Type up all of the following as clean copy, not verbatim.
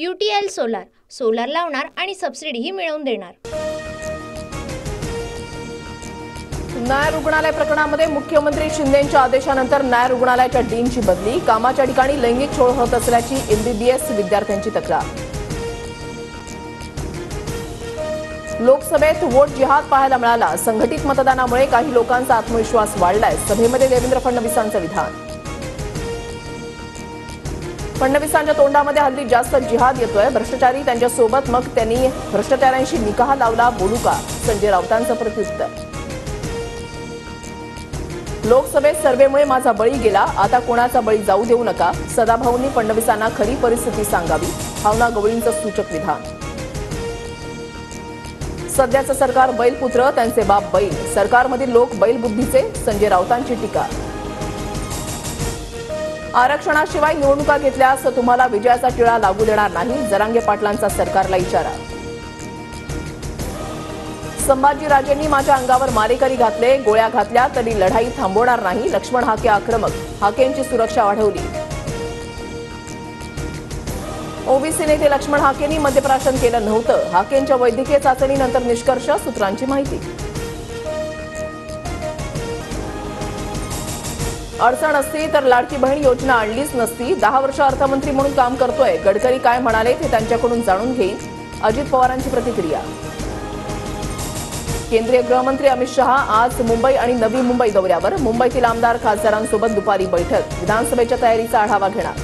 UTL solar solar लावणार आणि सबसिडीही मिळवून देणार। न्याय रुग्णालय प्रकरणामध्ये मुख्यमंत्री शिंदेंच्या आदेशानंतर न्याय रुग्णालयाच्या डीनची बदली, कामाच्या ठिकाणी लैंगिक छळ होत असल्याची MBBS विद्यार्थ्यांची तक्रार। लोकसभेत वोट जिहाद पाहायला मिळाला, संघटित मतदानामुळे काही लोकांचा आत्मविश्वास वाढलाय, सभेमध्ये देवेंद्र फडणवीसांचं विधान। फडणवीसांच्या तोंडामध्ये हल्ली जास्त जिहाद येतोय, भ्रष्टाचारी त्यांच्यासोबत, मग त्यांनी भ्रष्टाचाऱ्यांशी निकाह लावला, बोलू का, संजय राऊतांचं प्रत्युत्तर। लोकसभेत सर्वेमुळे माझा बळी गेला, आता कोणाचा बळी जाऊ देऊ नका, सदाभाऊंनी फडणवीसांना खरी परिस्थिती सांगावी, भावना गवळींचं सूचक विधान। सध्याचं सरकार बैलपुत्र, त्यांचे बाप बैल, सरकारमधील लोक बैलबुद्धीचे, संजय राऊतांची टीका। आरक्षणाशिवाय निवडणुका घेतल्यास तुम्हाला विजयाचा टिळा लागू देणार नाही, जरांगे पाटलांचा सरकारला इशारा। संभाजीराजेंनी माझ्या अंगावर मारेकरी घातले, गोळ्या घातल्या तरी लढाई थांबवणार नाही, लक्ष्मण हाके आक्रमक, हाकेंची सुरक्षा वाढवली। ओबीसी नेते लक्ष्मण हाकेंनी मद्यप्राशन केलं नव्हतं, हाकेंच्या वैद्यकीय चाचणीनंतर निष्कर्ष, सूत्रांची माहिती। अडचण असती तर लाडकी बहीण योजना आणलीच नसती, 10 वर्ष अर्थमंत्री म्हणून काम करतोय, गडकरी काय म्हणाले ते त्यांच्याकडून जाणून घेईन, अजित पवारांची प्रतिक्रिया। केंद्रीय गृहमंत्री अमित शहा आज मुंबई आणि नवी मुंबई दौऱ्यावर, मुंबईतील आमदार खासदारांसोबत दुपारी बैठक, विधानसभेच्या तयारीचा आढावा घेणार।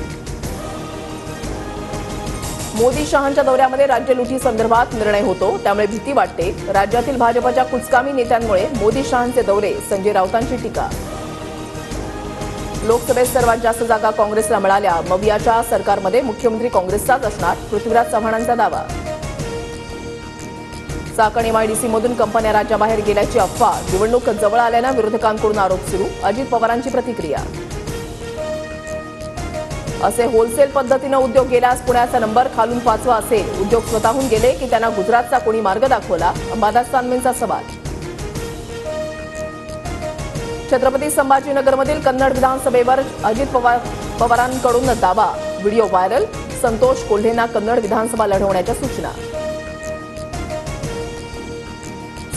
मोदी शहांच्या दौऱ्यामध्ये राज्य लुटी संदर्भात निर्णय होतो, त्यामुळे भीती वाटते, राज्यातील भाजपच्या कुचकामी नेत्यांमुळे मोदी शहांचे दौरे, संजय राऊतांची टीका। लोकसभेत सर्वात जास्त जागा काँग्रेसला मिळाल्या, मवियाच्या सरकारमध्ये मुख्यमंत्री काँग्रेसचाच असणार, पृथ्वीराज चव्हाणांचा दावा। चाकण MIDC मधून कंपन्या राज्याबाहेर गेल्याची अफवा, निवडणूक जवळ आल्यानं विरोधकांकडून आरोप सुरू, अजित पवारांची प्रतिक्रिया। असे होलसेल पद्धतीनं उद्योग गेल्यास पुण्याचा नंबर खालून 5वा असेल, उद्योग स्वतःहून गेले की त्यांना गुजरातचा कोणी मार्ग दाखवला, अंबादास दानवेंचा सवाल। छत्रपती संभाजीनगरमधील कन्नड विधानसभेवर अजित पवारांकडून दावा, व्हिडिओ व्हायरल, संतोष कोल्हेंना कन्नड विधानसभा लढवण्याच्या सूचना।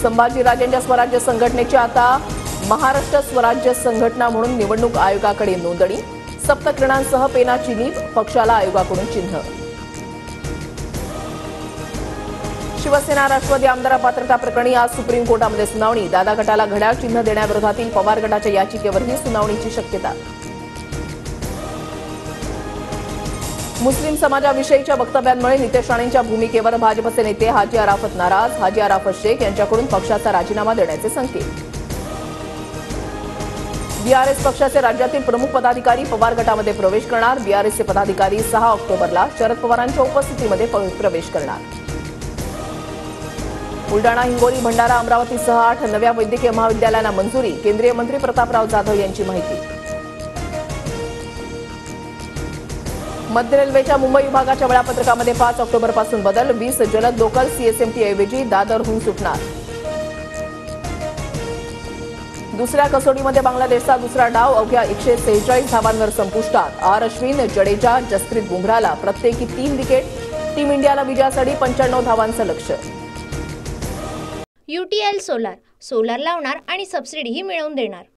संभाजीराजेंच्या स्वराज्य संघटनेची आता महाराष्ट्र स्वराज्य संघटना म्हणून निवडणूक आयोगाकडे नोंदणी, सप्तकिरणांसह पेनाची नीब, पक्षाला आयोगाकडून चिन्ह। शिवसेना राष्ट्रवादी आमदार पात्रता प्रकरणी आज सुप्रीम कोर्टामध्ये सुनावणी, दादा गटाला घड्याळ चिन्ह देण्याविरोधातील पवार गटाच्या याचिकेवरही सुनावणीची शक्यता। मुस्लिम समाजाविषयीच्या वक्तव्यांमुळे नितेश राणेंच्या भूमिकेवर भाजपचे नेते हाजी अराफत नाराज, हाजी अराफत शेख यांच्याकडून पक्षाचा राजीनामा देण्याचे संकेत। BRS पक्षाचे राज्यातील प्रमुख पदाधिकारी पवार गटामध्ये प्रवेश करणार, BRSचे पदाधिकारी 6 ऑक्टोबरला शरद पवारांच्या उपस्थितीमध्ये प्रवेश करणार। बुलडाणा, हिंगोली, भंडारा, अमरावतीसह 8 नव्या वैद्यकीय महाविद्यालयांना मंजुरी, केंद्रीय मंत्री प्रतापराव जाधव यांची माहिती। मध्य रेल्वेच्या मुंबई विभागाच्या वेळापत्रकामध्ये 5 ऑक्टोबरपासून बदल, 20 जलद लोकल CSMT ऐवजी दादरहून सुटणार। दुसऱ्या कसोटीमध्ये बांगलादेशचा दुसरा डाव अवघ्या 146 धावांवर संपुष्टात, अश्विन, जडेजा, जसप्रीत बुमराहला प्रत्येकी 3 विकेट, टीम इंडियाला विजयासाठी 95 धावांचं लक्ष्य। UTL सोलार सोलार लावणार आणि सबसिडीही मिळवून देणार।